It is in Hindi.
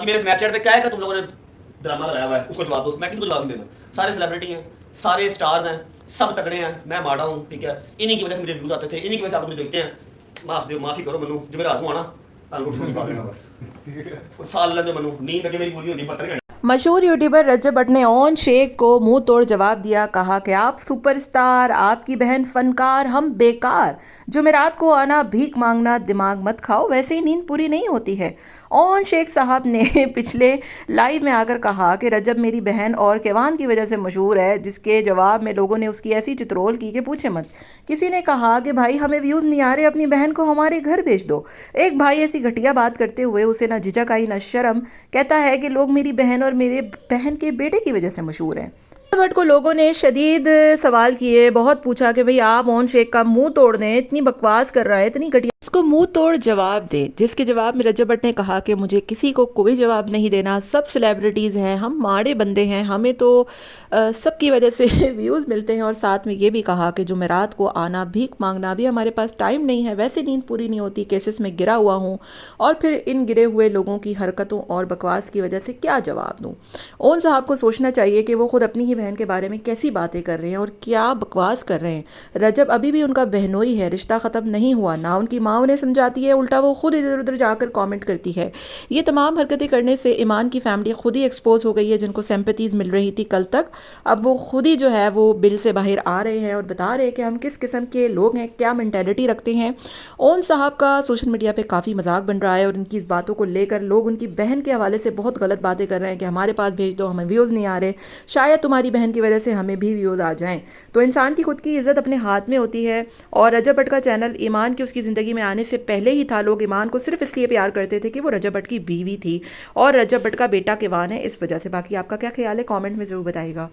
मेरे स्नैपचैट पे क्या है कि तुम लोगों ने ड्रामा लगाया हुआ है, उसको जवाब दो। मैं किसको जवाब नहीं देना। सारे सेलिब्रिटी हैं, सारे स्टार्स हैं, सब तगड़े हैं, मैं माड़ा हूँ, ठीक है। इन्हीं की वजह से मुझे व्यूज आते थे, इन्हीं की वजह से आप मुझे देखते हैं। माफ़ी करो मनु, जो मेरा हाथ में आना बस साल लगे मनु, नींद अगे मेरी पूरी होनी 72 घंटे। मशहूर यूट्यूबर रजब भट्ट ने ओन शेख को मुंह तोड़ जवाब दिया। कहा कि आप सुपरस्टार, आपकी बहन फनकार, हम बेकार। जुमेरात को आना भीख मांगना, दिमाग मत खाओ, वैसे ही नींद पूरी नहीं होती है। ओन शेख साहब ने पिछले लाइव में आकर कहा कि रजब मेरी बहन और केवान की वजह से मशहूर है, जिसके जवाब में लोगों ने उसकी ऐसी चित्रोल की कि पूछे मत। किसी ने कहा कि भाई हमें व्यूज़ नहीं आ रहे, अपनी बहन को हमारे घर भेज दो। एक भाई ऐसी घटिया बात करते हुए उसे ना झिझक आई ना शर्म, कहता है कि लोग मेरी बहन और मेरे बहन के बेटे की वजह से मशहूर हैं। भट्ट को लोगों ने शदीद सवाल किए, बहुत पूछा कि भाई आप ओन शेख का मुंह तोड़ दें, इतनी बकवास कर रहा है, इतनी घटिया, इसको मुंह तोड़ जवाब दे। जिसके जवाब में रजब भट्ट ने कहा कि मुझे किसी को कोई जवाब नहीं देना, सब सेलिब्रिटीज़ हैं, हम माड़े बंदे हैं, हमें तो सबकी वजह से व्यूज़ मिलते हैं। और साथ में ये भी कहा कि जुमेरात को आना भीख मांगना, भी हमारे पास टाइम नहीं है, वैसे नींद पूरी नहीं होती, केसेस में गिरा हुआ हूँ, और फिर इन गिरे हुए लोगों की हरकतों और बकवास की वजह से क्या जवाब दूँ। ओन साहब को सोचना चाहिए कि वो खुद अपनी ही बहन के बारे में कैसी बातें कर रहे हैं और क्या बकवास कर रहे हैं। रजब अभी भी उनका बहनोई है, रिश्ता ख़त्म नहीं हुआ, ना उनकी माँ उन्हें समझाती है, उल्टा वो खुद इधर उधर जाकर कमेंट करती है। ये तमाम हरकतें करने से ईमान की फैमिली खुद ही एक्सपोज हो गई है, जिनको सिंपैथीज़ मिल रही थी कल तक, अब वो खुद ही जो है वो बिल से बाहर आ रहे हैं और बता रहे हैं कि हम किस किस्म के लोग हैं, क्या मेंटेलिटी रखते हैं। ओन साहब का सोशल मीडिया पे काफ़ी मजाक बन रहा है और उनकी इस बातों को लेकर लोग उनकी बहन के हवाले से बहुत गलत बातें कर रहे हैं कि हमारे पास भेज दो, हमें व्यूज़ नहीं आ रहे, शायद तुम्हारी बहन की वजह से हमें भी व्यूज़ आ जाएं। तो इंसान की खुद की इज़्ज़त अपने हाथ में होती है। और रजब भट्ट का चैनल ईमान की उसकी ज़िंदगी में आने से पहले ही था। लोग ईमान को सिर्फ इसलिए प्यार करते थे कि वो रजब भट्ट की बीवी थी और रजब भट्ट का बेटा केवान है, इस वजह से। बाकी आपका क्या ख्याल है, कमेंट में ज़रूर बताइएगा।